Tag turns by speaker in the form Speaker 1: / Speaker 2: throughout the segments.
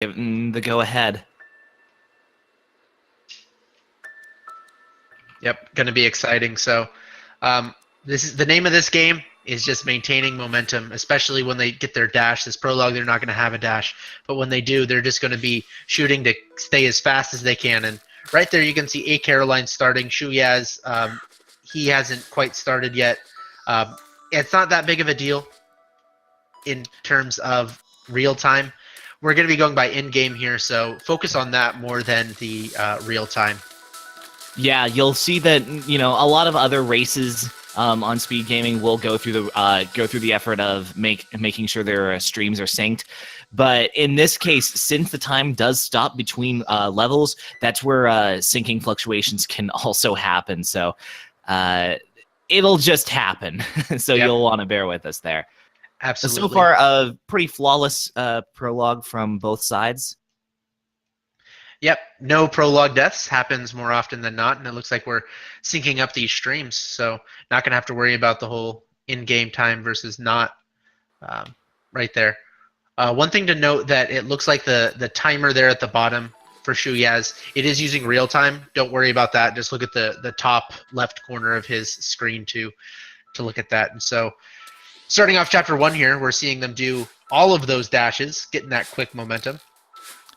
Speaker 1: Giving the go-ahead.
Speaker 2: Yep, going to be exciting. So, this is the name of this game is just maintaining momentum, especially when they get their dash. This prologue, they're not going to have a dash, but when they do, they're just going to be shooting to stay as fast as they can. And right there, you can see acaroline starting. Shuyaz, he hasn't quite started yet. It's not that big of a deal in terms of real time. We're going to be going by in-game here, so focus on that more than the real time.
Speaker 1: Yeah, you'll see that a lot of other races on speed gaming will go through the effort of making sure their streams are synced. But in this case, since the time does stop between levels, that's where syncing fluctuations can also happen. So it'll just happen. So
Speaker 2: Yep.
Speaker 1: You'll want to bear with us there.
Speaker 2: Absolutely.
Speaker 1: So far, a pretty flawless prologue from both sides.
Speaker 2: Yep, no prologue deaths happens more often than not, and it looks like we're syncing up these streams, so not going to have to worry about the whole in-game time versus not right there. One thing to note that it looks like the timer there at the bottom for Shuyaz, it is using real time. Don't worry about that. Just look at the top left corner of his screen to look at that. And so starting off chapter 1 here, we're seeing them do all of those dashes, getting that quick momentum.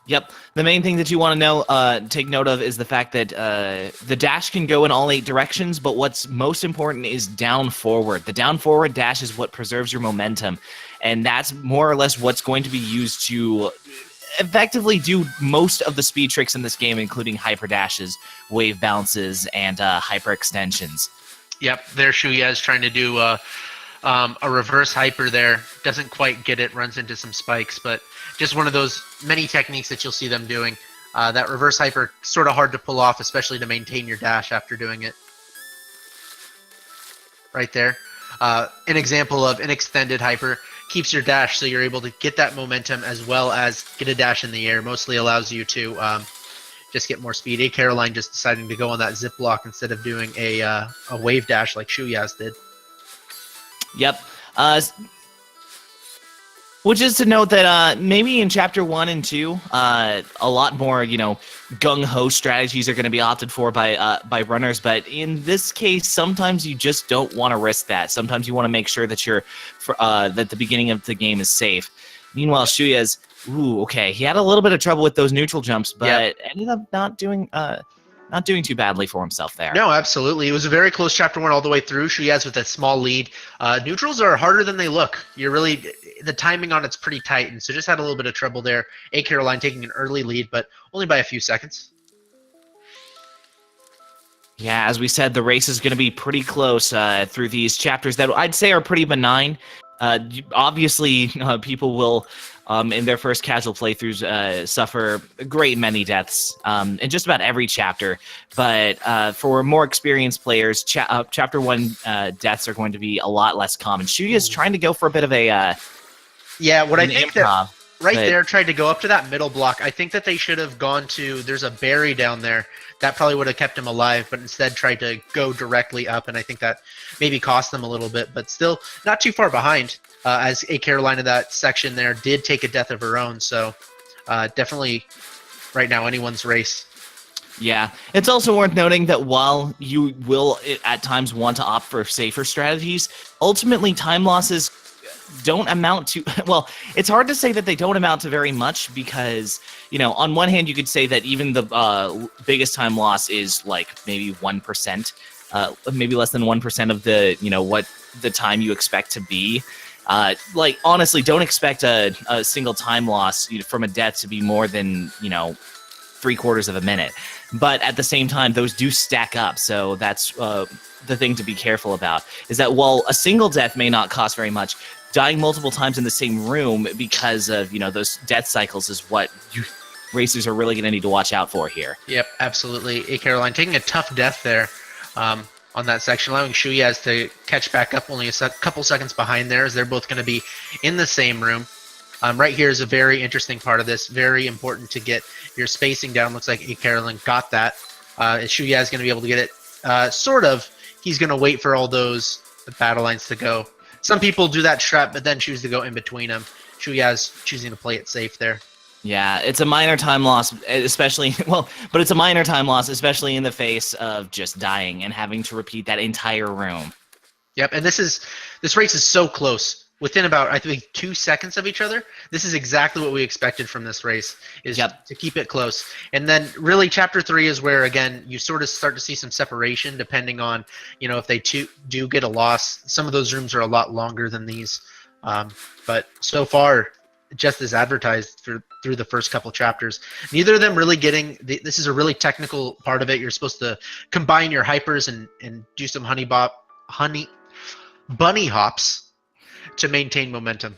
Speaker 1: Yep. The main thing that you want to know, take note of, is the fact that the dash can go in all 8 directions, but what's most important is down forward. The down forward dash is what preserves your momentum, and that's more or less what's going to be used to effectively do most of the speed tricks in this game, including hyper dashes, wave bounces, and hyper extensions.
Speaker 2: Yep, there Shuyaz trying to do a reverse hyper there. Doesn't quite get it, runs into some spikes, but just one of those many techniques that you'll see them doing. That reverse hyper, sort of hard to pull off, especially to maintain your dash after doing it. Right there. An example of an extended hyper keeps your dash so you're able to get that momentum as well as get a dash in the air. Mostly allows you to just get more speed. Acaroline just deciding to go on that zip block instead of doing a wave dash like Shuyaz did.
Speaker 1: Yep. Which is to note that maybe in Chapter 1 and 2, a lot more, gung-ho strategies are going to be opted for by runners, but in this case, sometimes you just don't want to risk that. Sometimes you want to make sure that that the beginning of the game is safe. Meanwhile, Shuyaz, okay, he had a little bit of trouble with those neutral jumps, but ended up not doing too badly for himself there.
Speaker 2: No, absolutely. It was a very close chapter 1 all the way through. Shuyaz with a small lead. Neutrals are harder than they look. The timing on it's pretty tight, and so just had a little bit of trouble there. Acaroline taking an early lead, but only by a few seconds.
Speaker 1: Yeah, as we said, the race is going to be pretty close through these chapters that I'd say are pretty benign. Obviously, people will, in their first casual playthroughs, suffer a great many deaths in just about every chapter. But for more experienced players, Chapter 1 deaths are going to be a lot less common. Shuya is trying to go for a bit of a
Speaker 2: I think
Speaker 1: improv,
Speaker 2: that there tried to go up to that middle block. I think that they should have gone to, there's a berry down there. That probably would have kept him alive, but instead tried to go directly up, and I think that maybe cost them a little bit, but still not too far behind, as Acaroline in that section there did take a death of her own, so definitely right now anyone's race.
Speaker 1: Yeah, it's also worth noting that while you will at times want to opt for safer strategies, ultimately time losses don't amount to, well, it's hard to say that they don't amount to very much because, on one hand, you could say that even the biggest time loss is like maybe 1%, maybe less than 1% of the, what the time you expect to be. Honestly, don't expect a single time loss from a death to be more than, 3/4 of a minute. But at the same time, those do stack up. So that's the thing to be careful about, is that while a single death may not cost very much, dying multiple times in the same room because of, those death cycles is what racers are really going to need to watch out for here.
Speaker 2: Yep, absolutely. Acaroline taking a tough death there on that section, allowing Shuyaz to catch back up only a couple seconds behind there, as they're both going to be in the same room. Right here is a very interesting part of this. Very important to get your spacing down. Looks like Acaroline got that. Shuyaz is going to be able to get it. Sort of. He's going to wait for all those battle lines to go. Some people do that strat, but then choose to go in between them. Shuyaz choosing to play it safe there.
Speaker 1: Yeah, it's a minor time loss, especially well, but it's a minor time loss, especially in the face of just dying and having to repeat that entire room.
Speaker 2: Yep, and this race is so close. Within about, I think, 2 seconds of each other. This is exactly what we expected from this race, is to keep it close. And then really chapter 3 is where, again, you sort of start to see some separation depending on, if they do get a loss. Some of those rooms are a lot longer than these. But so far, just as advertised through the first couple chapters, neither of them really getting, this is a really technical part of it. You're supposed to combine your hypers and do some bunny hops to maintain momentum.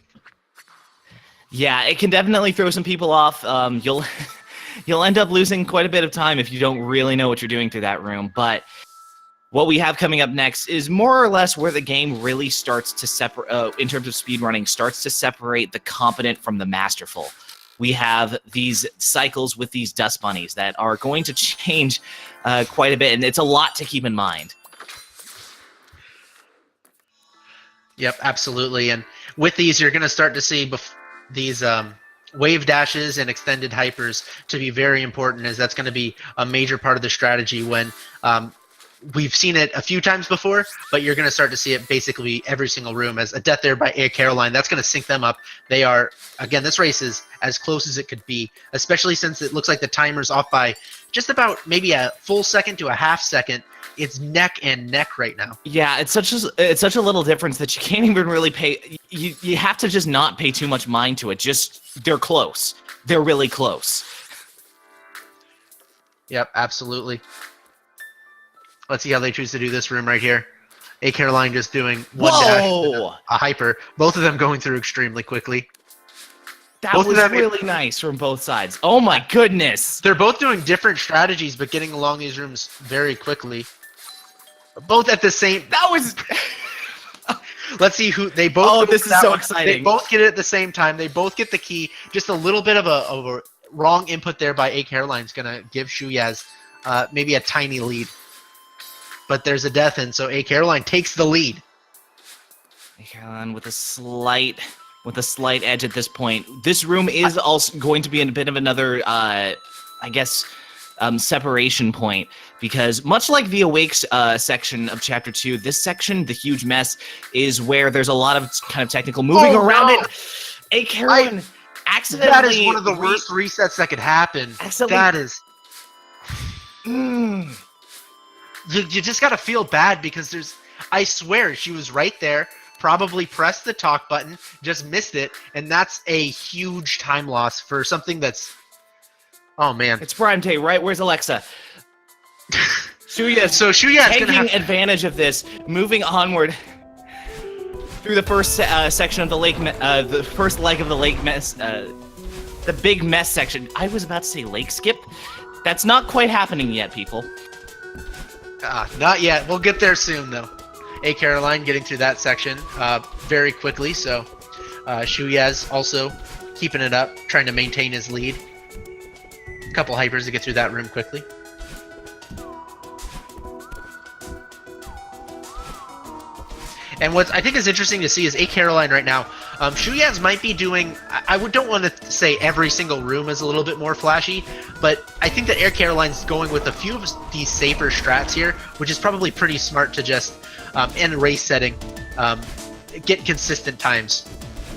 Speaker 1: Yeah, it can definitely throw some people off. You'll end up losing quite a bit of time if you don't really know what you're doing through that room. But what we have coming up next is more or less where the game really starts to separate, in terms of speedrunning, starts to separate the competent from the masterful. We have these cycles with these dust bunnies that are going to change quite a bit, and it's a lot to keep in mind.
Speaker 2: Yep, absolutely. And with these, you're going to start to see these wave dashes and extended hypers to be very important, as that's going to be a major part of the strategy when we've seen it a few times before, but you're going to start to see it basically every single room. As a death there by Acaroline, that's going to sync them up. They are, again, this race is as close as it could be, especially since it looks like the timer's off by just about maybe a full second to a half second. It's neck and neck right now.
Speaker 1: Yeah, it's such a little difference that you can't even really pay. You have to just not pay too much mind to it. Just they're close. They're really close.
Speaker 2: Yep, absolutely. Let's see how they choose to do this room right here. Acaroline just doing one dash, a hyper. Both of them going through extremely quickly.
Speaker 1: That was really nice from both sides. Oh my goodness!
Speaker 2: They're both doing different strategies, but getting along these rooms very quickly. Both at the same.
Speaker 1: That was.
Speaker 2: Let's see who they both.
Speaker 1: Oh, this is so exciting!
Speaker 2: They both get it at the same time. They both get the key. Just a little bit of a wrong input there by Acaroline's gonna give Shuyaz maybe a tiny lead. But there's a death in, so Acaroline takes the lead.
Speaker 1: Acaroline with a slight edge at this point. This room is also going to be in a bit of another, I guess, separation point, because much like the Awakes section of Chapter 2, this section, the huge mess, is where there's a lot of kind of technical moving around it. Acaroline accidentally...
Speaker 2: That is one of the worst resets that could happen. That is... You just gotta feel bad, because there's... I swear, she was right there, probably pressed the talk button, just missed it, and that's a huge time loss for something that's... Oh, man.
Speaker 1: It's Prime Day, right? Where's Alexa?
Speaker 2: So Shuyaz
Speaker 1: taking advantage of this, moving onward through the first section of the lake, the first leg of the lake mess, the big mess section. I was about to say lake skip. That's not quite happening yet, people.
Speaker 2: Not yet. We'll get there soon, though. Acaroline getting through that section very quickly, so Shuyaz also keeping it up, trying to maintain his lead. A couple hypers to get through that room quickly. And what I think is interesting to see is Acaroline right now. Shuyaz might be doing... I don't want to say every single room is a little bit more flashy, but I think that Acaroline's going with a few of these safer strats here, which is probably pretty smart to just, in a race setting, get consistent times.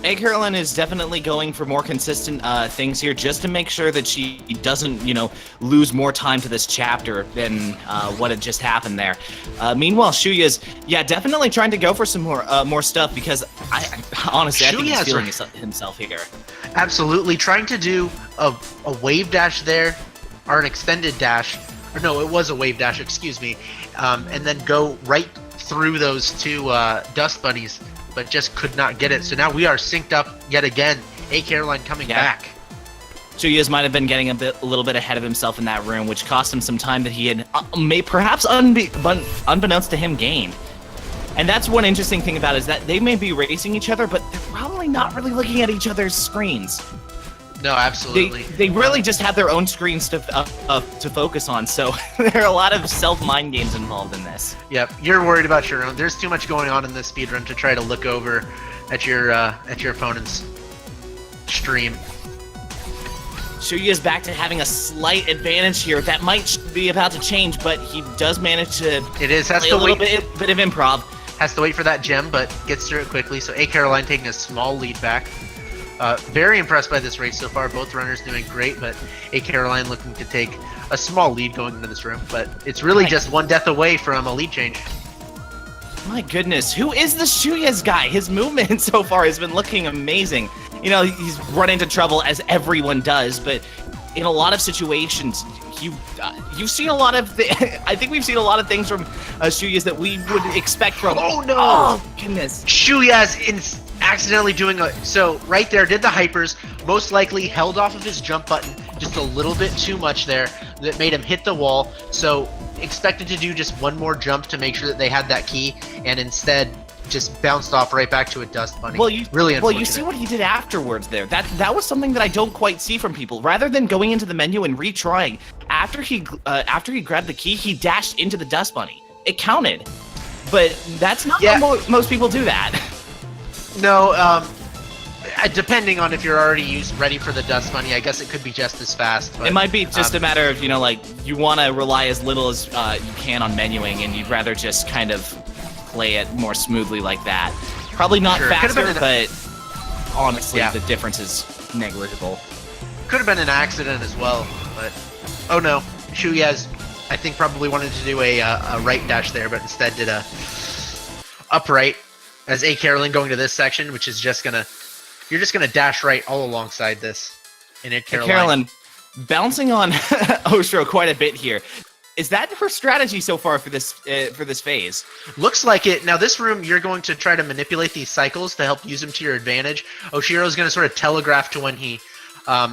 Speaker 1: Acaroline is definitely going for more consistent things here, just to make sure that she doesn't, lose more time to this chapter than what had just happened there. Meanwhile, Shuyaz, definitely trying to go for some more stuff, because honestly, I think he's feeling himself here.
Speaker 2: Absolutely, trying to do a wave dash there, or an extended dash, or no, it was a wave dash, excuse me, and then go right through those two dust bunnies, but just could not get it. So now we are synced up yet again. Acaroline coming back.
Speaker 1: Shuyaz might have been getting a little bit ahead of himself in that room, which cost him some time that he had, perhaps unbeknownst to him, gained. And that's one interesting thing about it, is that they may be racing each other, but they're probably not really looking at each other's screens.
Speaker 2: No, absolutely.
Speaker 1: They really just have their own screens to focus on, so there are a lot of self-mind games involved in this.
Speaker 2: Yep, you're worried about your own. There's too much going on in this speedrun to try to look over at your opponent's stream.
Speaker 1: Shuya's back to having a slight advantage here. That might be about to change, but he does manage to
Speaker 2: Has
Speaker 1: play
Speaker 2: to
Speaker 1: a little
Speaker 2: wait.
Speaker 1: bit of improv.
Speaker 2: Has to wait for that gem, but gets through it quickly. So acaroline taking a small lead back. Very impressed by this race so far. Both runners doing great, but acaroline looking to take a small lead going into this room. But it's really just one death away from a lead change.
Speaker 1: My goodness, who is the Shuyaz guy? His movement so far has been looking amazing. You know, he's run into trouble as everyone does, but in a lot of situations, you've seen a lot of. I think we've seen a lot of things from Shuyaz that we would expect from.
Speaker 2: Oh no!
Speaker 1: Oh goodness!
Speaker 2: Shuyaz accidentally doing so right there did the hypers. Most likely held off of his jump button just a little bit too much there. That made him hit the wall. So expected to do just one more jump to make sure that they had that key, and instead just bounced off right back to a dust bunny.
Speaker 1: Well,
Speaker 2: you
Speaker 1: see what he did afterwards there. That was something that I don't quite see from people. Rather than going into the menu and retrying, after he grabbed the key, he dashed into the dust bunny. It counted, but that's not how most people do that.
Speaker 2: No, depending on if you're already ready for the dust bunny, I guess it could be just as fast. But,
Speaker 1: it might be just a matter of, like, you want to rely as little as you can on menuing, and you'd rather just kind of play it more smoothly like that. Probably not faster, but honestly, the difference is negligible.
Speaker 2: Could have been an accident as well, but oh no, Shuyaz, I think probably wanted to do a right dash there, but instead did a upright. As acaroline going to this section, which is you're just gonna dash right all alongside this. And acaroline
Speaker 1: bouncing on Oshiro quite a bit here. Is that her strategy so far for this phase?
Speaker 2: Looks like it. Now this room, you're going to try to manipulate these cycles to help use them to your advantage. Oshiro's going to sort of telegraph to when he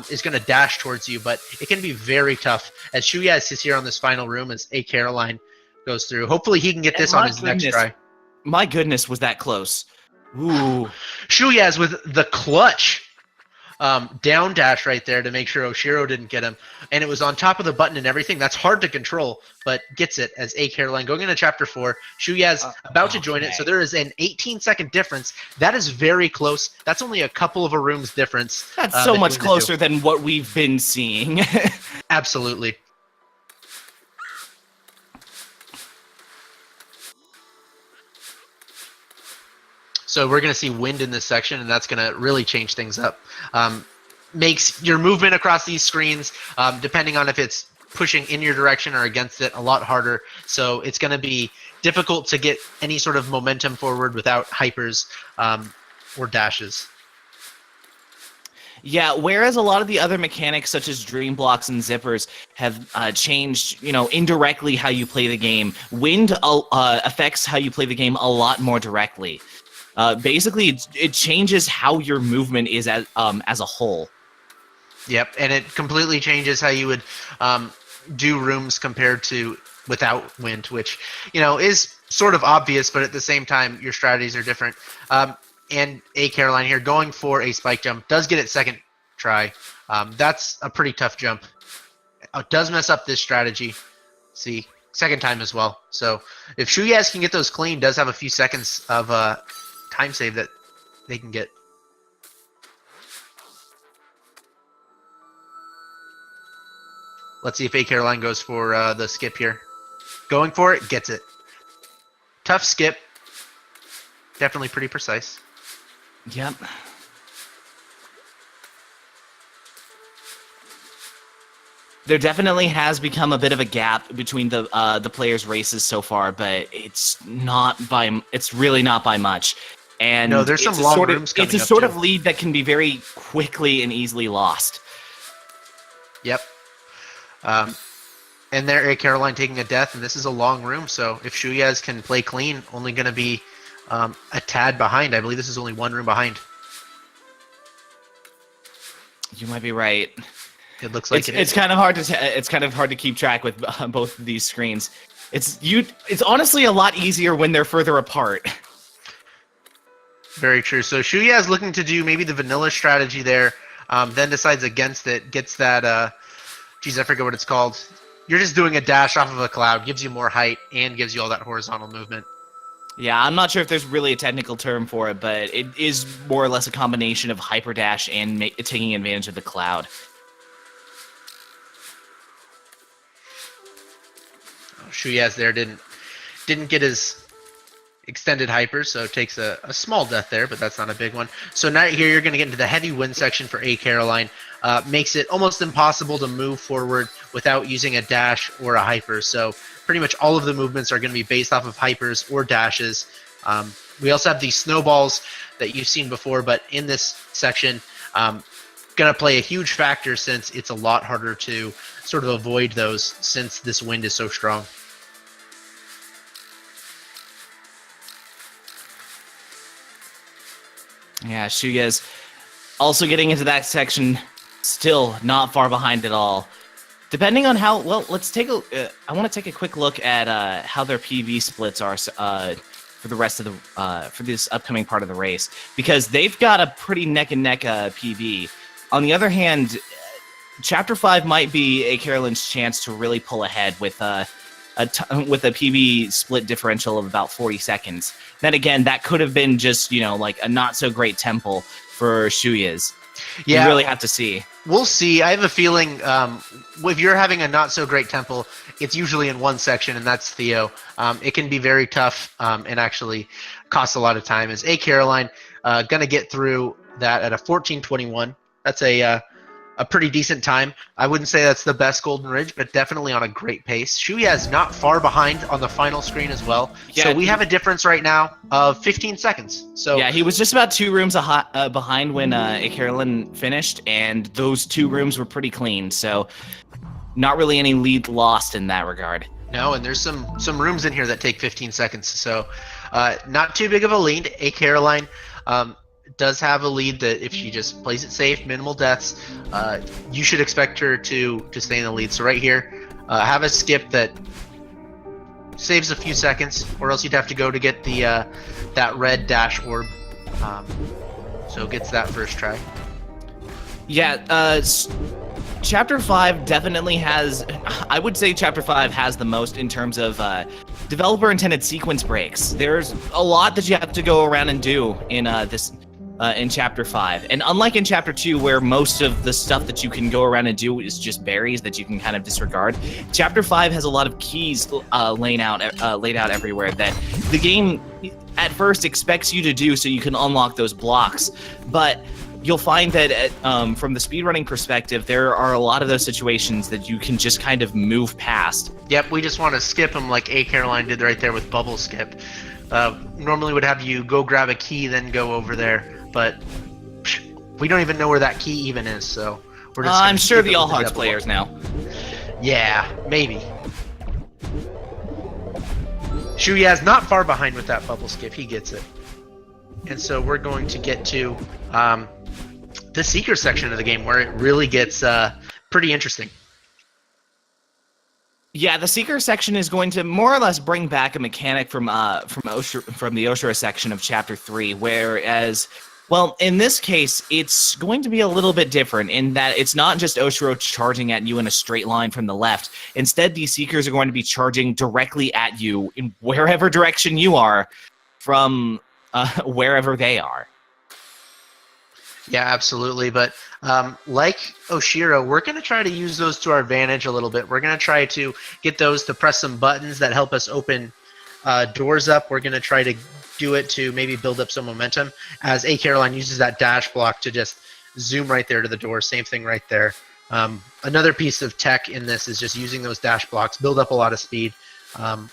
Speaker 2: is going to dash towards you, but it can be very tough. As Shuyaz is here on this final room as acaroline goes through. Hopefully he can get this on his next try.
Speaker 1: My goodness, was that close. Ooh.
Speaker 2: Shuyaz with the clutch down dash right there to make sure Oshiro didn't get him. And it was on top of the button and everything. That's hard to control, but gets it as acaroline going into Chapter 4. Shuyaz about to join it, so there is an 18-second difference. That is very close. That's only a couple of a room's difference.
Speaker 1: That's so much closer than what we've been seeing.
Speaker 2: Absolutely. So we're going to see wind in this section, and that's going to really change things up. Makes your movement across these screens, depending on if it's pushing in your direction or against it, a lot harder. So it's going to be difficult to get any sort of momentum forward without hypers or dashes.
Speaker 1: Yeah, whereas a lot of the other mechanics, such as dream blocks and zippers, have changed, indirectly how you play the game, wind affects how you play the game a lot more directly. Basically, it changes how your movement is as a whole.
Speaker 2: Yep, and it completely changes how you would do rooms compared to without wind, which is sort of obvious, but at the same time, your strategies are different. And acaroline here going for a spike jump does get it second try. That's a pretty tough jump. It does mess up this strategy. See, second time as well. So if Shuyaz can get those clean, does have a few seconds of time save that they can get. Let's see if acaroline goes for the skip here. Going for it, gets it. Tough skip. Definitely pretty precise.
Speaker 1: Yep. There definitely has become a bit of a gap between the players' races so far, but it's really not by much. And
Speaker 2: no, there's some long rooms coming up.
Speaker 1: It's a sort of lead that can be very quickly and easily lost.
Speaker 2: Yep. And there, acaroline taking a death, and this is a long room, so if Shuyaz can play clean, only going to be a tad behind. I believe this is only one room behind. You
Speaker 1: might be right.
Speaker 2: It looks like
Speaker 1: it's kind of hard to keep track with both of these screens. It's honestly a lot easier when they're further apart.
Speaker 2: Very true. So Shuyaz looking to do maybe the vanilla strategy there, then decides against it, gets that, geez, I forget what it's called. You're just doing a dash off of a cloud, gives you more height, and gives you all that horizontal movement.
Speaker 1: Yeah, I'm not sure if there's really a technical term for it, but it is more or less a combination of hyperdash and taking advantage of the cloud.
Speaker 2: Shuyaz there didn't get his extended hyper, so takes a small death there, but that's not a big one. So now here you're going to get into the heavy wind section for acaroline. Makes it almost impossible to move forward without using a dash or a hyper. So pretty much all of the movements are going to be based off of hypers or dashes. We also have these snowballs that you've seen before, but in this section, going to play a huge factor since it's a lot harder to sort of avoid those since this wind is so strong.
Speaker 1: Yeah, Shuyaz also getting into that section, still not far behind at all. Depending on how well, let's take a. I want to take a quick look at how their PV splits are for the rest of the for this upcoming part of the race, because they've got a pretty neck and neck PV. On the other hand, Chapter 5 might be acaroline's chance to really pull ahead with a PV split differential of about 40 seconds. Then again, that could have been just, like a not so great temple for Shuyaz.
Speaker 2: Yeah,
Speaker 1: you really have to see.
Speaker 2: We'll see. I have a feeling if you're having a not so great temple, it's usually in one section, and that's Theo. It can be very tough and actually cost a lot of time. Is acaroline gonna get through that at a 14:21? That's a pretty decent time. I wouldn't say that's the best Golden Ridge, but definitely on a great pace. Shuyaz not far behind on the final screen as well. Yeah, so we have a difference right now of 15 seconds. So
Speaker 1: yeah, he was just about 2 rooms behind when acaroline finished, and those 2 rooms were pretty clean. So not really any lead lost in that regard.
Speaker 2: No, and there's some rooms in here that take 15 seconds. So not too big of a lead. Acaroline does have a lead that if she just plays it safe, minimal deaths, you should expect her to stay in the lead. So right here, have a skip that saves a few seconds, or else you'd have to go to get the that red dash orb. So gets that first try.
Speaker 1: Yeah, Chapter 5 definitely has, I would say Chapter 5 has the most in terms of developer-intended sequence breaks. There's a lot that you have to go around and do in in Chapter 5. And unlike in Chapter 2, where most of the stuff that you can go around and do is just berries that you can kind of disregard, Chapter 5 has a lot of keys laid out everywhere that the game at first expects you to do so you can unlock those blocks. But you'll find that from the speedrunning perspective, there are a lot of those situations that you can just kind of move past.
Speaker 2: Yep, we just want to skip them like acaroline did right there with bubble skip. Normally would have you go grab a key, then go over there, but we don't even know where that key even is, so we're just
Speaker 1: I'm sure the All Hearts players now.
Speaker 2: Yeah, maybe. Shuyaz not far behind with that bubble skip, he gets it. And so we're going to get to the Seeker section of the game, where it really gets pretty interesting.
Speaker 1: Yeah, the Seeker section is going to more or less bring back a mechanic from the Oshura section of Chapter 3, whereas, well, in this case, it's going to be a little bit different in that it's not just Oshura charging at you in a straight line from the left. Instead, these Seekers are going to be charging directly at you in wherever direction you are from wherever they are.
Speaker 2: Yeah, absolutely. But like Oshira, we're going to try to use those to our advantage a little bit. We're going to try to get those to press some buttons that help us open doors up. We're going to try to do it to maybe build up some momentum, as acaroline uses that dash block to just zoom right there to the door. Same thing right there. Another piece of tech in this is just using those dash blocks, build up a lot of speed.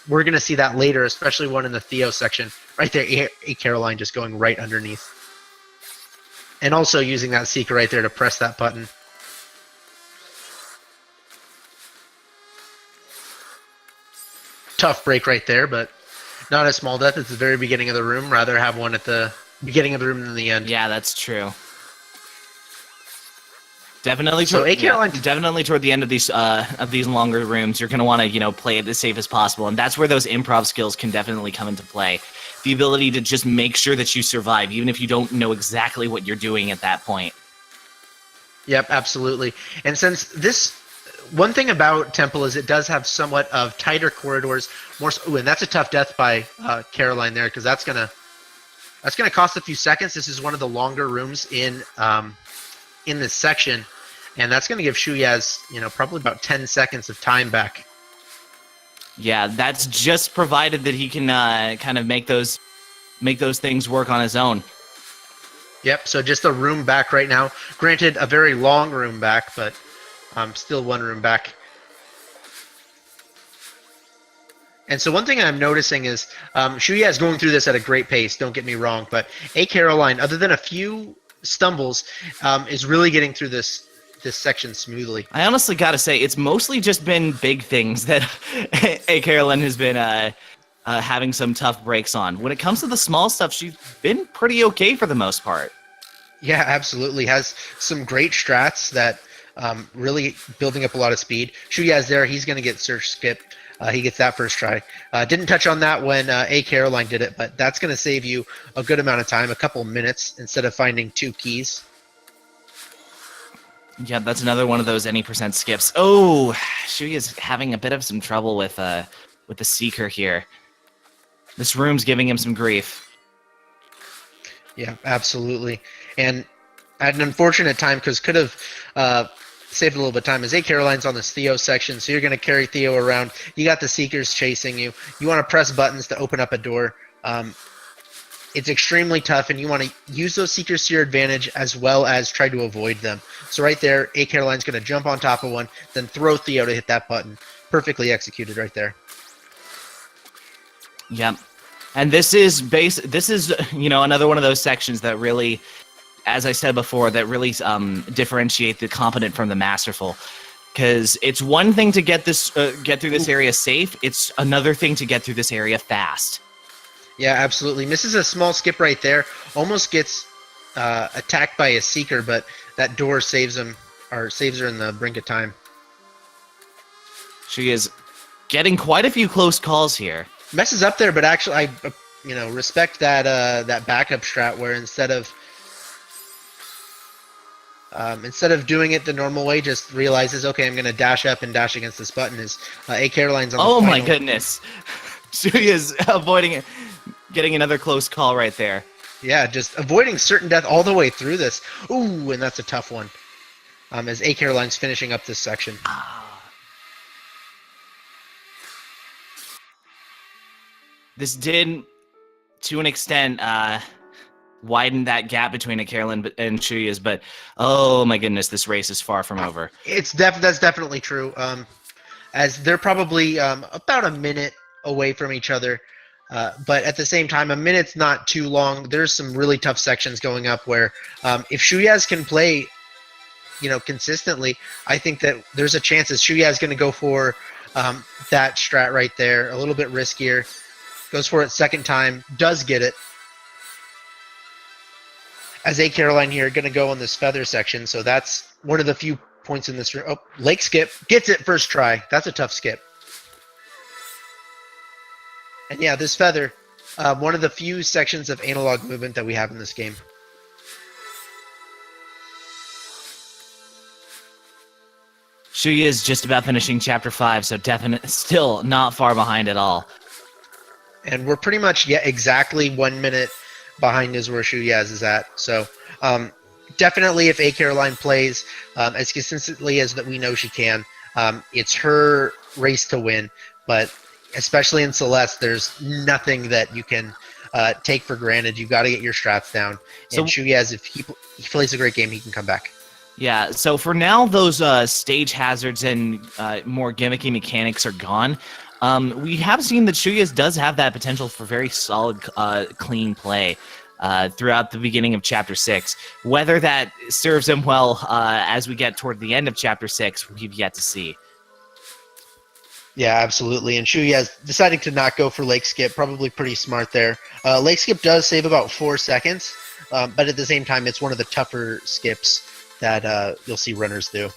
Speaker 2: We're going to see that later, especially one in the Theo section. Right there, acaroline just going right underneath. And also using that Seeker right there to press that button. Tough break right there, but not a small death. It's the very beginning of the room. Rather have one at the beginning of the room than the end.
Speaker 1: Yeah, that's true. Definitely, definitely toward the end of these longer rooms, you're going to want to play it as safe as possible, and that's where those improv skills can definitely come into play. The ability to just make sure that you survive, even if you don't know exactly what you're doing at that point.
Speaker 2: Yep, absolutely. And since this, one thing about Temple is it does have somewhat of tighter corridors. And that's a tough death by Caroline there, because that's gonna cost a few seconds. This is one of the longer rooms in this section, and that's gonna give Shuyaz probably about 10 seconds of time back.
Speaker 1: Yeah, that's just provided that he can kind of make those things work on his own.
Speaker 2: Yep, so just a room back right now. Granted, a very long room back, but still one room back. And so one thing I'm noticing is Shuya is going through this at a great pace, don't get me wrong, but acaroline, other than a few stumbles, is really getting through this section smoothly.
Speaker 1: I honestly got to say, it's mostly just been big things that acaroline has been having some tough breaks on. When it comes to the small stuff, she's been pretty okay for the most part.
Speaker 2: Yeah, absolutely. Has some great strats that really building up a lot of speed. Shuyaz there, he's going to get search skip. He gets that first try. Didn't touch on that when acaroline did it, but that's going to save you a good amount of time, a couple minutes, instead of finding 2 keys.
Speaker 1: Yeah, that's another one of those any percent skips. Oh, Shuya is having a bit of some trouble with the Seeker here. This room's giving him some grief.
Speaker 2: Yeah, absolutely. And at an unfortunate time, because could have saved a little bit of time, is acaroline's on this Theo section, so you're going to carry Theo around. You got the Seekers chasing you. You want to press buttons to open up a door. It's extremely tough, and you want to use those Seekers to your advantage as well as try to avoid them. So right there, acaroline's going to jump on top of one, then throw Theo to hit that button. Perfectly executed right there.
Speaker 1: Yep. And this is another one of those sections that really, as I said before, that really differentiate the competent from the masterful. Because it's one thing to get through this area safe. It's another thing to get through this area fast.
Speaker 2: Yeah, absolutely. Misses a small skip right there. Almost gets attacked by a Seeker, but that door saves him, or saves her in the brink of time.
Speaker 1: She is getting quite a few close calls here.
Speaker 2: Messes up there, but actually, I respect that that backup strat where instead of doing it the normal way, just realizes, okay, I'm going to dash up and dash against this button. Is acaroline's on the
Speaker 1: Oh
Speaker 2: final.
Speaker 1: my goodness. She is avoiding it, getting another close call right there.
Speaker 2: Yeah, just avoiding certain death all the way through this. Ooh, and that's a tough one. As acaroline's finishing up this section.
Speaker 1: This did, to an extent, widen that gap between acaroline and Shuya's, but oh my goodness, this race is far from over.
Speaker 2: That's definitely true. As they're probably about a minute away from each other, but at the same time, a minute's not too long. There's some really tough sections going up where if Shuyaz can play, consistently, I think that there's a chance that Shuyaz is going to go for that strat right there, a little bit riskier. Goes for it second time, does get it. As acaroline here, going to go on this feather section, so that's one of the few points in this room. Oh, lake skip, gets it first try. That's a tough skip. And yeah, this feather, one of the few sections of analog movement that we have in this game.
Speaker 1: Shuya is just about finishing chapter 5, so definitely still not far behind at all.
Speaker 2: And we're pretty much exactly 1 minute behind is where Shuyaz is at. So definitely if acaroline plays as consistently as that we know she can, it's her race to win. But especially in Celeste, there's nothing that you can take for granted. You've got to get your strats down. And Shuyaz, if he plays a great game, he can come back.
Speaker 1: Yeah, so for now, those stage hazards and more gimmicky mechanics are gone. We have seen that Shuyaz does have that potential for very solid, clean play throughout the beginning of Chapter 6. Whether that serves him well as we get toward the end of Chapter 6, we've yet to see.
Speaker 2: Yeah, absolutely. And Shuyaz deciding to not go for Lake Skip, probably pretty smart there. Lake Skip does save about 4 seconds, but at the same time, it's one of the tougher skips that you'll see runners do.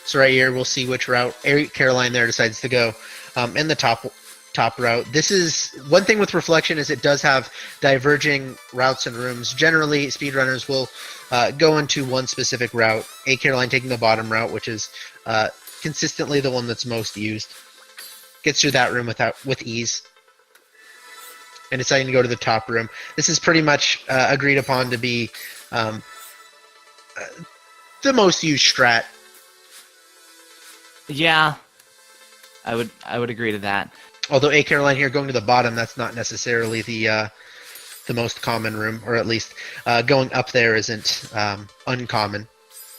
Speaker 2: So right here, we'll see which route acaroline there decides to go in the top route. This is one thing with Reflection is it does have diverging routes and rooms. Generally, speedrunners will go into one specific route. acaroline taking the bottom route, which is consistently the one that's most used. Gets through that room with ease. and deciding to go to the top room. This is pretty much agreed upon to be um, the most used strat.
Speaker 1: Yeah, I would agree to that.
Speaker 2: Although acaroline here going to the bottom, that's not necessarily the most common room, or at least going up there isn't uncommon.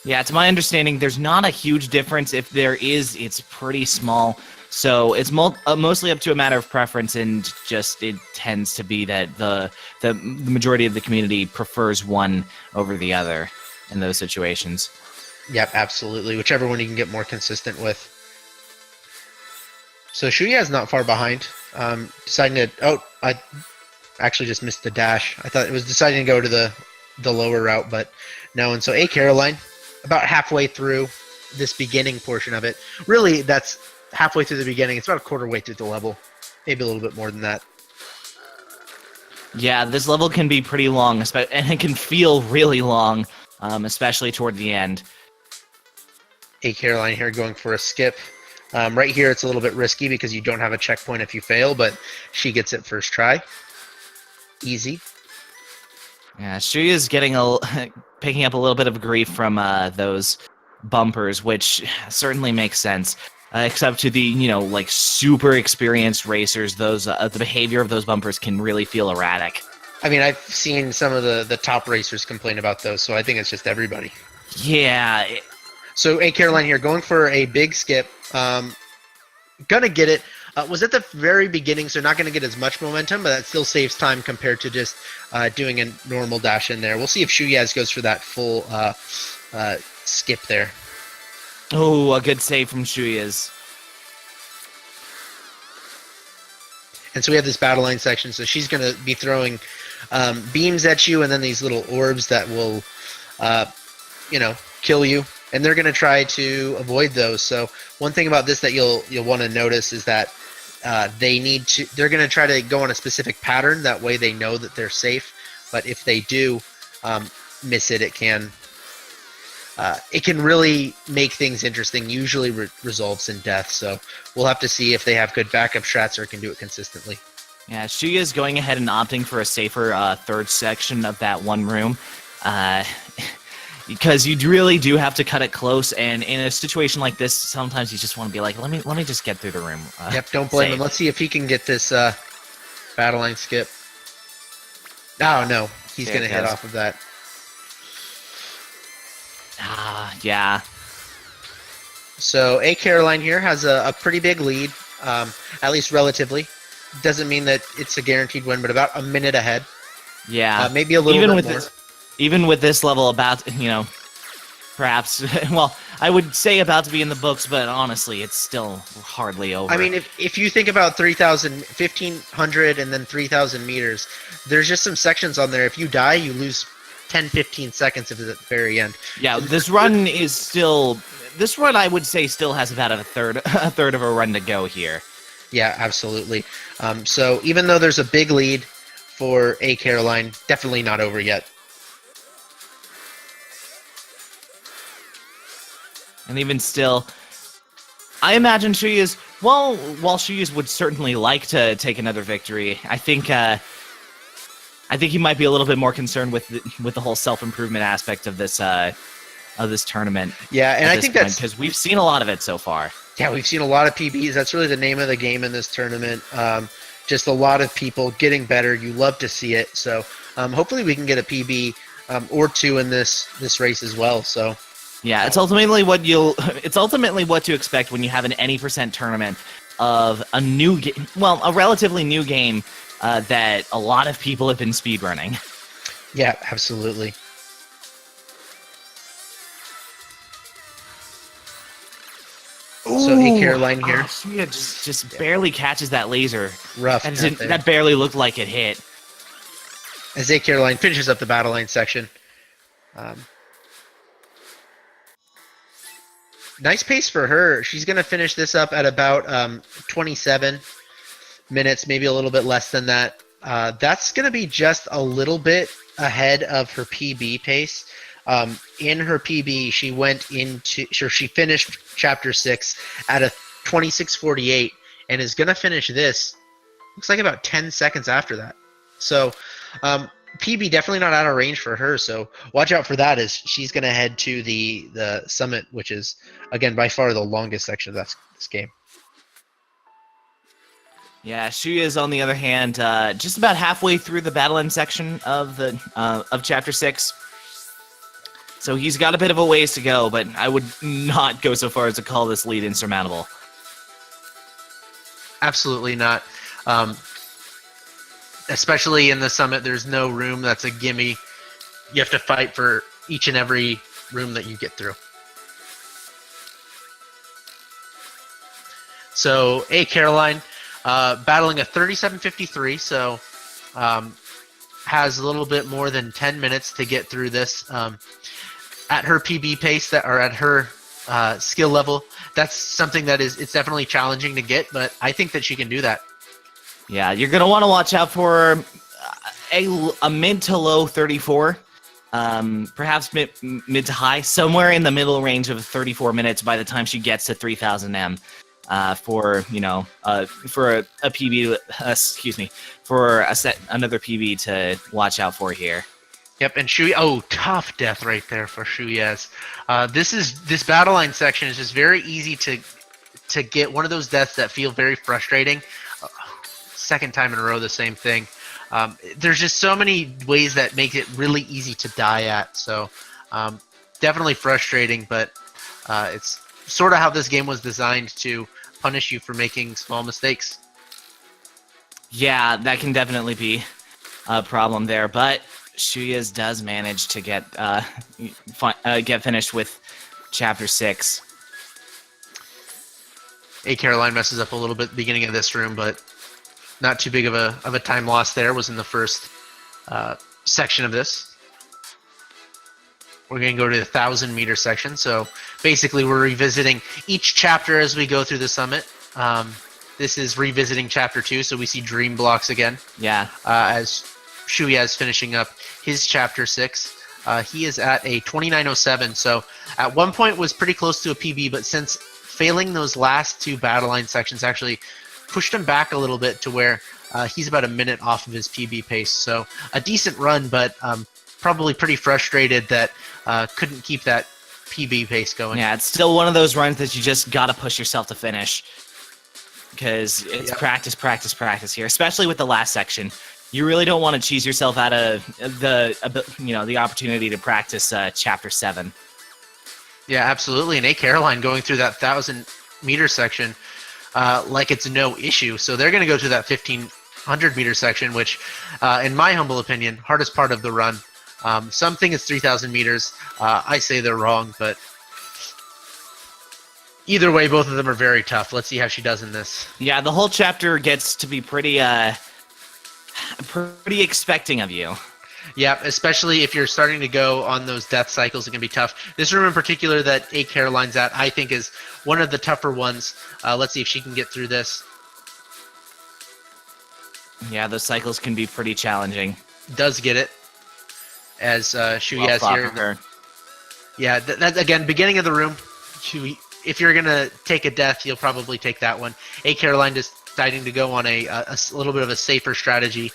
Speaker 1: Yeah, to my understanding, there's not a huge difference. If there is, it's pretty small. So it's mostly up to a matter of preference, and just it tends to be that the majority of the community prefers one over the other in those situations.
Speaker 2: Yep, absolutely. Whichever one you can get more consistent with. So Shuyaz not far behind. Deciding to... Oh, I actually just missed the dash. I thought it was deciding to go to the lower route, but no. And so acaroline, about halfway through this beginning portion of it. Really, that's halfway through the beginning. It's about a quarter way through the level. Maybe a little bit more than that.
Speaker 1: Yeah, this level can be pretty long, and it can feel really long, especially toward the end.
Speaker 2: Acaroline here going for a skip. Right here, it's a little bit risky because you don't have a checkpoint if you fail, but she gets it first try. Easy.
Speaker 1: Yeah, she is picking up a little bit of grief from those bumpers, which certainly makes sense. Except to the like super experienced racers, those the behavior of those bumpers can really feel erratic.
Speaker 2: I mean, I've seen some of the top racers complain about those, so I think it's just everybody.
Speaker 1: Yeah.
Speaker 2: So acaroline here going for a big skip. Gonna get it. Was at the very beginning, so not going to get as much momentum, but that still saves time compared to just doing a normal dash in there. We'll see if Shuyaz goes for that full skip there.
Speaker 1: Oh, a good save from Shuyaz.
Speaker 2: And so we have this battle line section, so she's going to be throwing beams at you, and then these little orbs that will, kill you. And they're going to try to avoid those. So one thing about this that you'll want to notice is that they're going to try to go on a specific pattern. That way they know that they're safe. But if they do miss it, it can really make things interesting. Usually results in death. So we'll have to see if they have good backup strats or can do it consistently.
Speaker 1: Yeah, she is going ahead and opting for a safer third section of that one room. Because you really do have to cut it close, and in a situation like this, sometimes you just want to be like, let me just get through the room.
Speaker 2: Yep, don't blame him. Let's see if he can get this battle line skip. Oh, no. He's going to hit off of that.
Speaker 1: Yeah.
Speaker 2: So acaroline here has a pretty big lead, at least relatively. Doesn't mean that it's a guaranteed win, but about a minute ahead.
Speaker 1: Yeah.
Speaker 2: Maybe a little bit more.
Speaker 1: Even with this level about, perhaps, well, I would say about to be in the books, but honestly, it's still hardly over.
Speaker 2: I mean, if you think about 3,000, 1,500, and then 3,000 meters, there's just some sections on there. If you die, you lose 10, 15 seconds at the very end.
Speaker 1: Yeah, this run, I would say, still has about a third of a run to go here.
Speaker 2: Yeah, absolutely. So even though there's a big lead for acaroline, definitely not over yet.
Speaker 1: And even still, I imagine Shuyaz, while Shuyaz would certainly like to take another victory, I think he might be a little bit more concerned with the whole self-improvement aspect of this tournament.
Speaker 2: Yeah, and I think that's
Speaker 1: because we've seen a lot of it so far.
Speaker 2: Yeah, we've seen a lot of PBs. That's really the name of the game in this tournament. Just a lot of people getting better. You love to see it. So hopefully we can get a PB or two in this race as well. So.
Speaker 1: Yeah, it's ultimately what to expect when you have an any percent tournament of a new game, well, a relatively new game that a lot of people have been speedrunning.
Speaker 2: Yeah, absolutely. So acaroline here.
Speaker 1: She just barely catches that laser.
Speaker 2: Rough.
Speaker 1: That barely looked like it hit.
Speaker 2: As acaroline finishes up the battle line section. Nice pace for her. She's going to finish this up at about 27 minutes, maybe a little bit less than that. That's going to be just a little bit ahead of her PB pace. In her PB, she finished Chapter 6 at a 26:48 and is going to finish this looks like about 10 seconds after that. So PB definitely not out of range for her. So watch out for that as she's going to head to the summit, which is again by far the longest section of this game.
Speaker 1: Yeah, Shuyaz, on the other hand, just about halfway through the battle end section of the of Chapter 6. So he's got a bit of a ways to go, but I would not go so far as to call this lead insurmountable.
Speaker 2: Absolutely not. Especially in the summit, there's no room that's a gimme. You have to fight for each and every room that you get through. So Caroline battling a 37.53, so has a little bit more than 10 minutes to get through this at her PB pace, that or at her skill level. That's something that it's definitely challenging to get, but I think that she can do that.
Speaker 1: Yeah, you're going to want to watch out for a mid to low 34, perhaps mid to high, somewhere in the middle range of 34 minutes by the time she gets to 3000 M. For for a PB, for another PB to watch out for here.
Speaker 2: Yep, and tough death right there for Shuyaz. This battle line section is just very easy to get one of those deaths that feel very frustrating. Second time in a row, the same thing. There's just so many ways that make it really easy to die at. So definitely frustrating, but it's sort of how this game was designed to punish you for making small mistakes.
Speaker 1: Yeah, that can definitely be a problem there, but Shuyaz does manage to get finished with Chapter 6.
Speaker 2: Caroline messes up a little bit at the beginning of this room, but not too big of a time loss there. Was in the first section of this. We're going to go to the 1,000-meter section. So basically, we're revisiting each chapter as we go through the summit. This is revisiting Chapter 2, so we see Dream Blocks again.
Speaker 1: Yeah.
Speaker 2: As Shuyaz finishing up his Chapter 6. He is at a 29:07, so at one point was pretty close to a PB, but since failing those last two battle line sections actually pushed him back a little bit to where he's about a minute off of his PB pace. So a decent run, but probably pretty frustrated that couldn't keep that PB pace going.
Speaker 1: Yeah, it's still one of those runs that you just got to push yourself to finish, because it's practice here, especially with the last section. You really don't want to cheese yourself out of the opportunity to practice Chapter 7.
Speaker 2: Yeah, absolutely. And Caroline going through that 1,000-meter section like it's no issue. So they're going to go to that 1,500-meter section, which, in my humble opinion, hardest part of the run. Some think it's 3,000 meters. I say they're wrong, but either way, both of them are very tough. Let's see how she does in this.
Speaker 1: Yeah, the whole chapter gets to be pretty expecting of you.
Speaker 2: Yeah, especially if you're starting to go on those death cycles, it can be tough. This room in particular that Caroline's at, I think, is one of the tougher ones. Let's see if she can get through this.
Speaker 1: Yeah, those cycles can be pretty challenging.
Speaker 2: Does get it, as Shuyaz here. Yeah, that again, beginning of the room. If you're gonna take a death, you'll probably take that one. Caroline deciding to go on a little bit of a safer strategy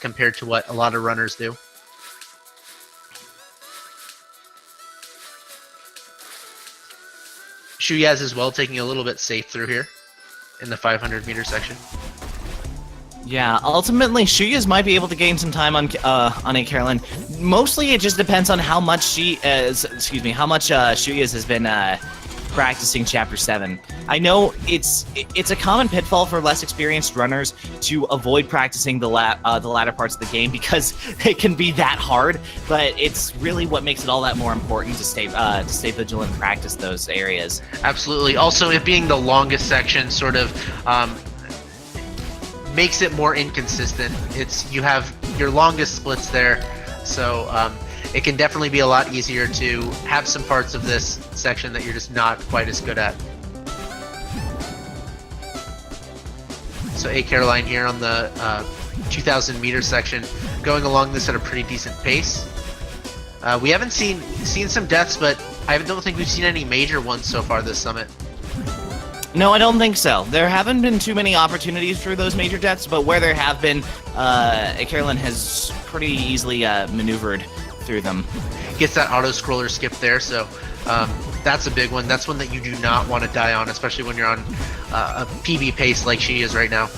Speaker 2: compared to what a lot of runners do. Shuyaz as well, taking a little bit safe through here in the 500-meter section.
Speaker 1: Yeah, ultimately, Shuyaz might be able to gain some time on Caroline. Mostly, it just depends on how much Shuyaz has been practicing Chapter 7. I know it's a common pitfall for less experienced runners to avoid practicing the latter parts of the game because it can be that hard, but it's really what makes it all that more important to stay vigilant and practice those areas.
Speaker 2: Absolutely. Also, it being the longest section sort of makes it more inconsistent. You have your longest splits there, so it can definitely be a lot easier to have some parts of this section that you're just not quite as good at. So Caroline here on the 2,000-meter section, going along this at a pretty decent pace. We haven't seen some deaths, but I don't think we've seen any major ones so far this summit.
Speaker 1: No, I don't think so. There haven't been too many opportunities for those major deaths, but where there have been, acaroline has pretty easily maneuvered through them.
Speaker 2: Gets that auto-scroller skip there, so that's a big one. That's one that you do not want to die on, especially when you're on a PB pace like she is right now.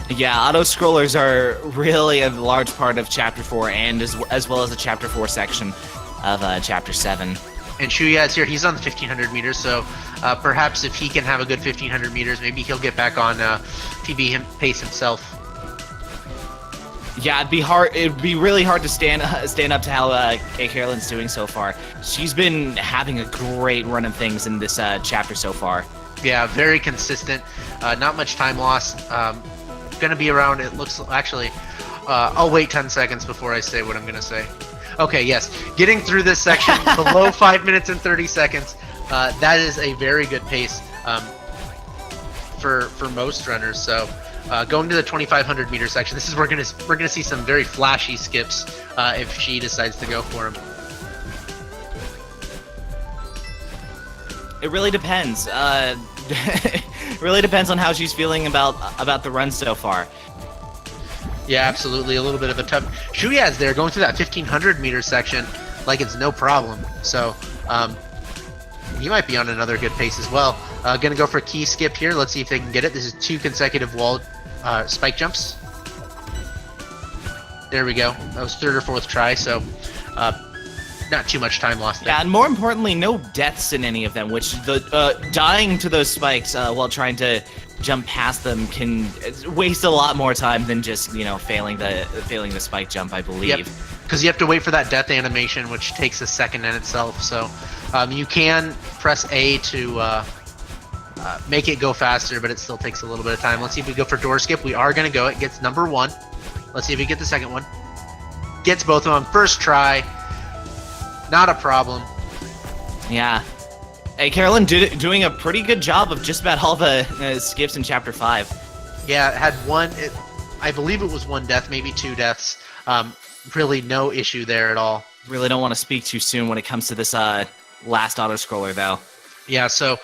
Speaker 1: Yeah, auto-scrollers are really a large part of Chapter 4 and as well as the Chapter 4 section of Chapter 7.
Speaker 2: And shuyaz here, he's on the 1500 meters, so perhaps if he can have a good 1500 meters, maybe he'll get back on PB pace himself.
Speaker 1: Yeah, it'd be hard. It'd be really hard to stand up to how acaroline's doing so far. She's been having a great run of things in this chapter so far.
Speaker 2: Yeah, very consistent. Not much time lost. Gonna be around. It looks actually. I'll wait 10 seconds before I say what I'm gonna say. Okay, yes. Getting through this section below 5 minutes and 30 seconds. That is a very good pace for most runners. So going to the 2500 meter section, this is where we're gonna see some very flashy skips if she decides to go for them.
Speaker 1: It really depends. It really depends on how she's feeling about the run so far.
Speaker 2: Yeah, absolutely. A little bit of a tough. Shuyaz there going through that 1500 meter section like it's no problem. So he might be on another good pace as well. Gonna go for a key skip here. Let's see if they can get it. This is 2 consecutive wall spike jumps. There we go. That was 3rd or 4th try, so not too much time lost there.
Speaker 1: Yeah, and more importantly, no deaths in any of them, which the dying to those spikes while trying to jump past them can waste a lot more time than just, you know, failing the spike jump, I believe.
Speaker 2: Yep, because you have to wait for that death animation, which takes a second in itself. So you can press A to make it go faster, but it still takes a little bit of time. Let's see if we go for door skip. We are going to go. It gets number 1. Let's see if we get the second one. Gets both of them. First try. Not a problem.
Speaker 1: Yeah. Acaroline doing a pretty good job of just about all the skips in Chapter 5.
Speaker 2: Yeah, it had one. I believe it was 1 death, maybe 2 deaths. Really no issue there at all.
Speaker 1: Really don't want to speak too soon when it comes to this last auto-scroller, though.
Speaker 2: Yeah, so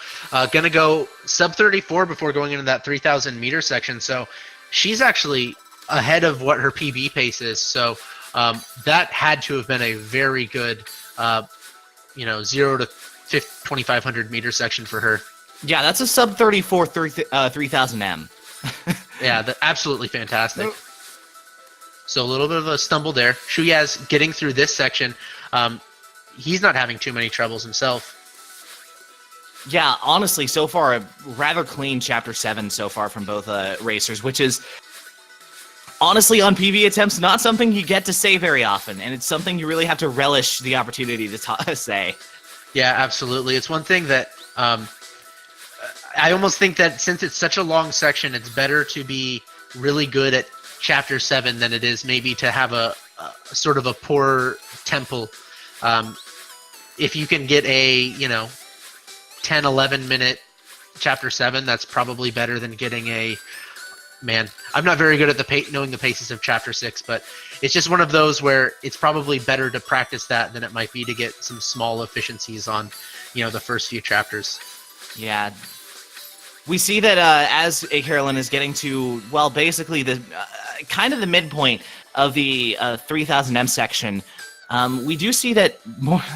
Speaker 2: gonna go sub 34 before going into that 3000 meter section. So she's actually ahead of what her PB pace is. So that had to have been a very good, 0 to 2500 meter section for her.
Speaker 1: Yeah, that's a sub 34 3000M.
Speaker 2: Yeah, absolutely fantastic. So a little bit of a stumble there. Shuyaz getting through this section. He's not having too many troubles himself.
Speaker 1: Yeah, honestly, so far, a rather clean Chapter 7 so far from both racers, which is, honestly, on PB attempts, not something you get to say very often, and it's something you really have to relish the opportunity to say.
Speaker 2: Yeah, absolutely. It's one thing that I almost think that since it's such a long section, it's better to be really good at Chapter 7 than it is maybe to have a sort of a poor tempo. If you can get a, 10, 11 minute Chapter 7, that's probably better than getting a... Man, I'm not very good at knowing the paces of Chapter 6, but it's just one of those where it's probably better to practice that than it might be to get some small efficiencies on, the first few chapters.
Speaker 1: Yeah. We see that as acaroline is getting to, well, basically the kind of the midpoint of the 3000M section, we do see that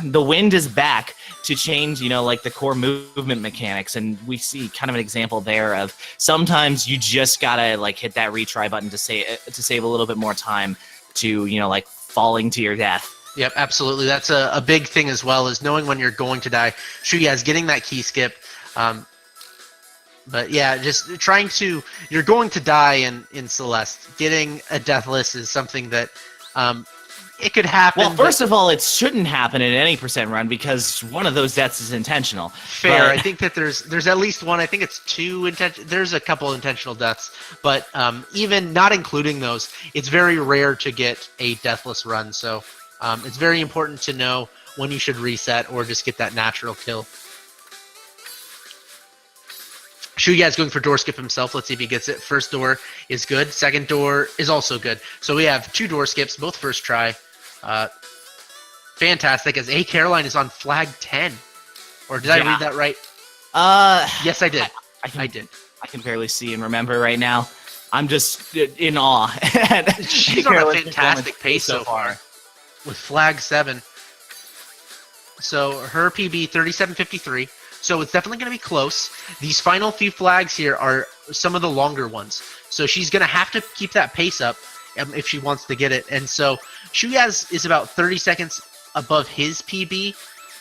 Speaker 1: the wind is back to change, like the core movement mechanics, and we see kind of an example there of sometimes you just gotta hit that retry button to save a little bit more time to falling to your death.
Speaker 2: Yep, absolutely. That's a big thing as well, is knowing when you're going to die. Shuyaz getting that key skip, but yeah, just you're going to die in Celeste. Getting a deathless is something that it could happen.
Speaker 1: Well, first of all, it shouldn't happen in any percent run because one of those deaths is intentional.
Speaker 2: Fair. I think that there's at least one. I think it's 2 there's a couple intentional deaths, but even not including those, it's very rare to get a deathless run. So it's very important to know when you should reset or just get that natural kill. Shuyaz going for door skip himself. Let's see if he gets it. First door is good. Second door is also good. So we have 2 door skips, both first try. Fantastic, as acaroline is on flag 10. Or did I read that right? Yes, I did.
Speaker 1: I
Speaker 2: I
Speaker 1: can,
Speaker 2: did.
Speaker 1: I can barely see and remember right now. I'm just in awe at
Speaker 2: She's on a
Speaker 1: Carolyn's
Speaker 2: fantastic
Speaker 1: performance
Speaker 2: pace so far with flag 7. So her PB 37.53. So it's definitely going to be close. These final few flags here are some of the longer ones. So she's going to have to keep that pace up if she wants to get it. And so Shuyaz is about 30 seconds above his PB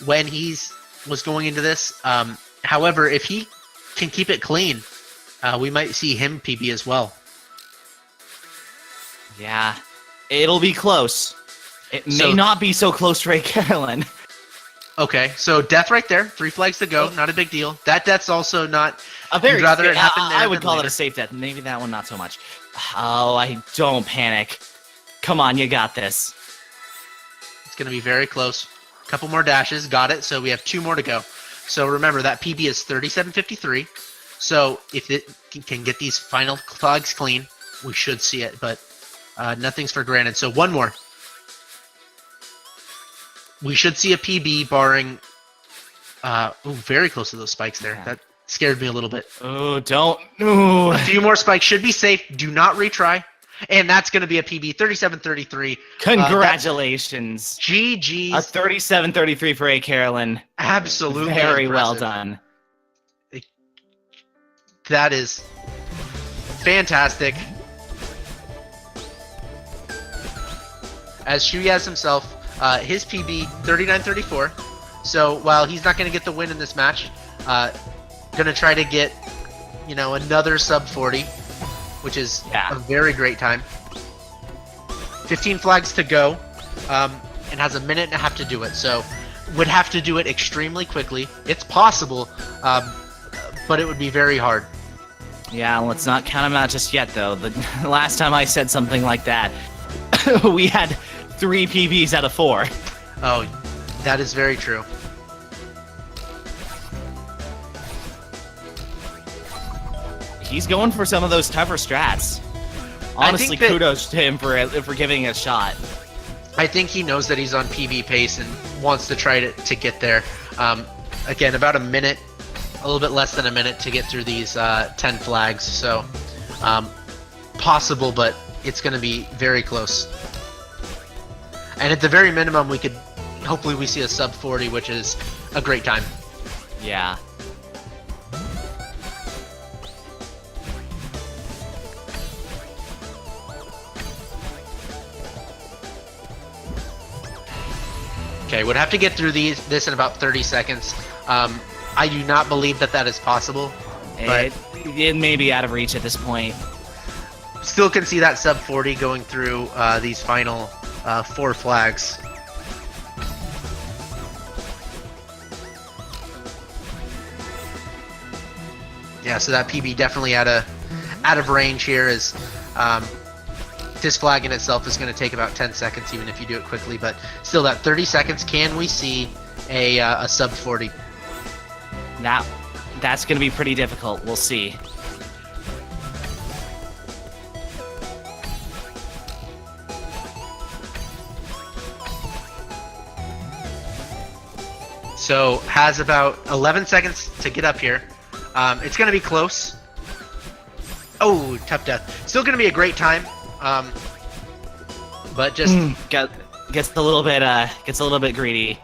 Speaker 2: when he's was going into this. However, if he can keep it clean, we might see him PB as well.
Speaker 1: Yeah, it'll be close. It may not be so close for Carolyn.
Speaker 2: Okay, so death right there. 3 flags to go. Not a big deal. That death's also not.
Speaker 1: A very.
Speaker 2: You'd rather it happen there
Speaker 1: I would
Speaker 2: than
Speaker 1: call it
Speaker 2: later.
Speaker 1: a safe death. Maybe that one not so much. Oh, I don't panic. Come on, you got this.
Speaker 2: It's going to be very close. A couple more dashes. Got it. So we have 2 more to go. So remember, that PB is 37.53. So if it can get these final flags clean, we should see it. But nothing's for granted. So 1 more. We should see a PB barring... very close to those spikes there.
Speaker 1: Yeah.
Speaker 2: That scared me a little bit.
Speaker 1: Oh, don't. Ooh.
Speaker 2: A few more spikes should be safe. Do not retry. And that's going to be a PB 37.33.
Speaker 1: Congratulations.
Speaker 2: GG's.
Speaker 1: A 37-33 for A. Carolyn.
Speaker 2: Absolutely
Speaker 1: Very well
Speaker 2: impressive.
Speaker 1: done.
Speaker 2: That is fantastic. As Shuyaz himself, his PB 39.34. So while he's not going to get the win in this match, going to try to get, another sub 40, which is a very great time. 15 flags to go, and has a minute and a half to do it. So would have to do it extremely quickly. It's possible, but it would be very hard.
Speaker 1: Yeah, let's not count him out just yet, though. The last time I said something like that, we had 3 PBs out of 4.
Speaker 2: Oh, that is very true.
Speaker 1: He's going for some of those tougher strats. Honestly, kudos to him for giving it a shot.
Speaker 2: I think he knows that he's on PB pace and wants to try to get there. Again, about a minute, a little bit less than a minute to get through these 10 flags. So possible, but it's going to be very close. And at the very minimum, hopefully we see a sub 40, which is a great time.
Speaker 1: Yeah.
Speaker 2: Okay, would have to get through this in about 30 seconds. I do not believe that is possible, but
Speaker 1: it may be out of reach at this point.
Speaker 2: Still can see that sub 40 going through these final 4 flags. Yeah, so that PB definitely out of range here. Is this flag in itself is going to take about 10 seconds, even if you do it quickly. But still, that 30 seconds. Can we see a sub 40?
Speaker 1: That's going to be pretty difficult. We'll see.
Speaker 2: So has about 11 seconds to get up here. It's going to be close. Oh, tough death. Still going to be a great time. But just
Speaker 1: gets a little bit greedy.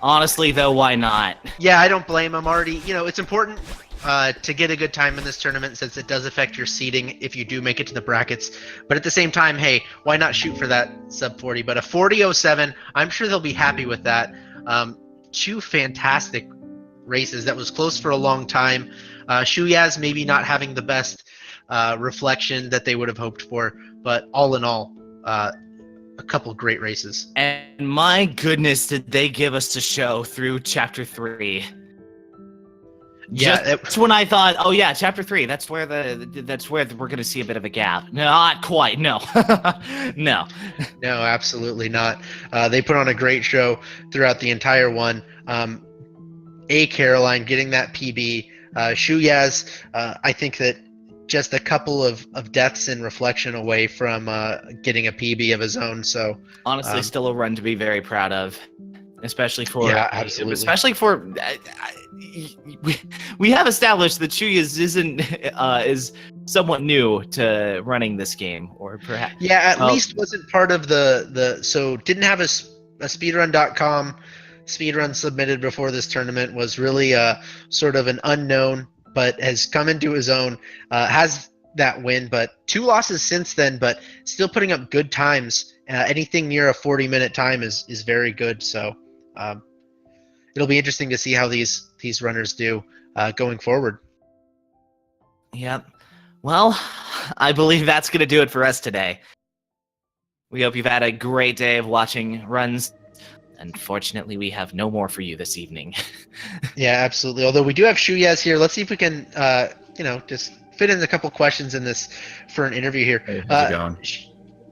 Speaker 1: Honestly, though, why not?
Speaker 2: Yeah, I don't blame him. Already, it's important to get a good time in this tournament since it does affect your seeding if you do make it to the brackets. But at the same time, hey, why not shoot for that sub 40? But a 40.07, I'm sure they'll be happy with that. 2 fantastic races. That was close for a long time. Shuyaz maybe not having the best reflection that they would have hoped for, but all in all, a couple great races.
Speaker 1: And my goodness, did they give us a show through Chapter 3.
Speaker 2: Yeah,
Speaker 1: that's when I thought, oh yeah, Chapter 3. That's where we're going to see a bit of a gap. Not quite. No, no,
Speaker 2: absolutely not. They put on a great show throughout the entire one. A Caroline getting that PB. Shuyaz, I think that just a couple of deaths in reflection away from getting a PB of his own. So
Speaker 1: honestly, still a run to be very proud of. especially for
Speaker 2: Yeah, absolutely.
Speaker 1: especially for we have established that shuyaz isn't is somewhat new to running this game, or perhaps
Speaker 2: Yeah, at least wasn't part of so didn't have a speedrun.com speedrun submitted before this tournament, was really sort of an unknown, but has come into his own, has that win, but 2 losses since then, but still putting up good times. Anything near a 40-minute time is very good, so it'll be interesting to see how these runners do going forward.
Speaker 1: Yep. Well, I believe that's going to do it for us today. We hope you've had a great day of watching runs. Unfortunately, we have no more for you this evening.
Speaker 2: Yeah, absolutely. Although we do have Shuyaz here. Let's see if we can, just fit in a couple questions in this for an interview here.
Speaker 3: Hey, how's it going?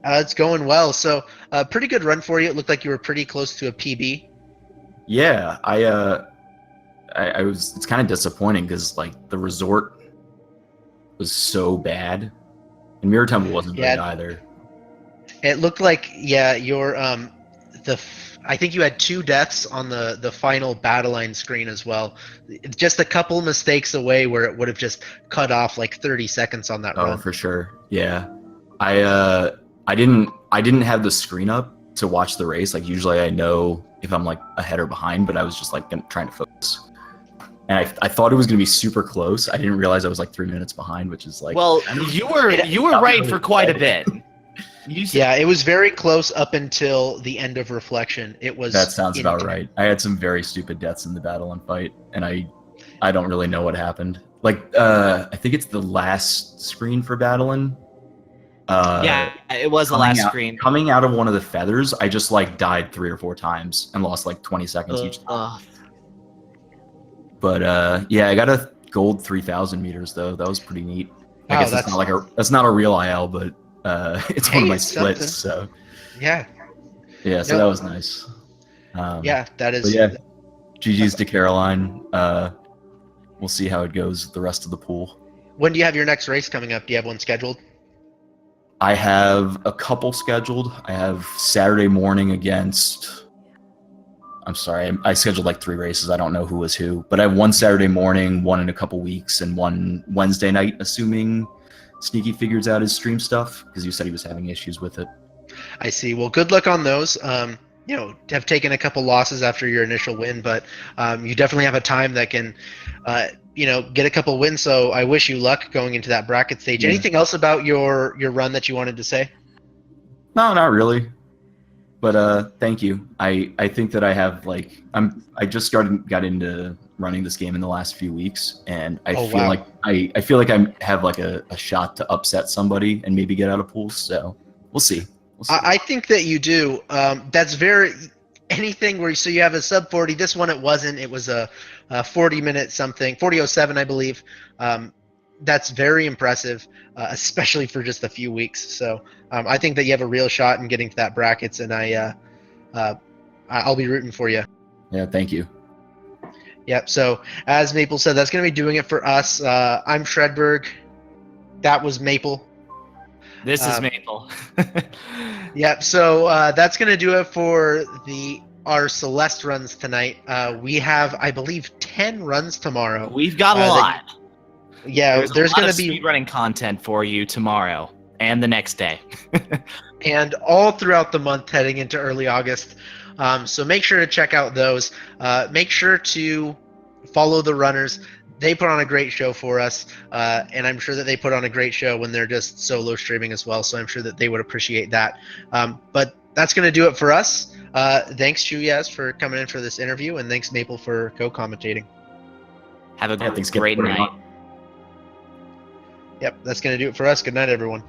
Speaker 2: It's going well. So, pretty good run for you. It looked like you were pretty close to a PB.
Speaker 3: Yeah, I was. It's kind of disappointing because like the resort was so bad, and Mirror Temple wasn't great either.
Speaker 2: It looked like your I think you had 2 deaths on the final battle line screen as well. Just a couple mistakes away where it would have just cut off like 30 seconds on that run.
Speaker 3: Oh, for sure. Yeah, I didn't have the screen up to watch the race. Like usually I know if I'm like ahead or behind, but I was just like trying to focus. And I thought it was gonna be super close. I didn't realize I was like 3 minutes behind, which is like.
Speaker 1: Well, you were right for quite a bit.
Speaker 2: Yeah, it was very close up until the end of Reflection. It was.
Speaker 3: That sounds about right. I had some very stupid deaths in the battle and fight, and I don't really know what happened. Like, I think it's the last screen for battling.
Speaker 1: Yeah, it was the last screen.
Speaker 3: Coming out of one of the feathers, I just like died 3 or 4 times and lost like 20 seconds each time. But yeah, I got a gold 3,000 meters though. That was pretty neat. I guess that's not a real IL, but it's one of my splits. So yeah, so that was nice.
Speaker 2: Yeah, that is.
Speaker 3: Yeah, GG's to Caroline. We'll see how it goes the rest of the pool.
Speaker 2: When do you have your next race coming up? Do you have one scheduled?
Speaker 3: I have a couple scheduled. I have Saturday morning against. I'm sorry, I scheduled like 3 races. I don't know who was who, but I have one Saturday morning, one in a couple weeks, and one Wednesday night, assuming Sneaky figures out his stream stuff, because you said he was having issues with it.
Speaker 2: I see. Well, good luck on those. Have taken a couple losses after your initial win, but you definitely have a time that can, get a couple wins. So I wish you luck going into that bracket stage. Yeah. Anything else about your run that you wanted to say?
Speaker 3: No, not really. But thank you. I think that I have I just got into running this game in the last few weeks, and I feel like I have like a shot to upset somebody and maybe get out of pools. So we'll see.
Speaker 2: I think that you do. That's very anything where you have a sub 40. This one it wasn't. It was a 40-minute something, 40:07 I believe. That's very impressive, especially for just a few weeks. So I think that you have a real shot in getting to that brackets, and I'll be rooting for you.
Speaker 3: Yeah, thank you.
Speaker 2: Yep. So as Maple said, that's going to be doing it for us. I'm Shredberg. That was Maple.
Speaker 1: This is Maple.
Speaker 2: Yep. So that's going to do it for our Celeste runs tonight. We have, I believe, 10 runs tomorrow.
Speaker 1: We've got a lot.
Speaker 2: There's going to be
Speaker 1: speedrunning content for you tomorrow and the next day.
Speaker 2: And all throughout the month heading into early August. So make sure to check out those. Make sure to follow the runners. They put on a great show for us, and I'm sure that they put on a great show when they're just solo streaming as well, so I'm sure that they would appreciate that. But that's going to do it for us. Thanks, Shuyaz, for coming in for this interview, and thanks, Maple, for co-commentating.
Speaker 1: Have a great night.
Speaker 2: Yep, that's going to do it for us. Good night, everyone.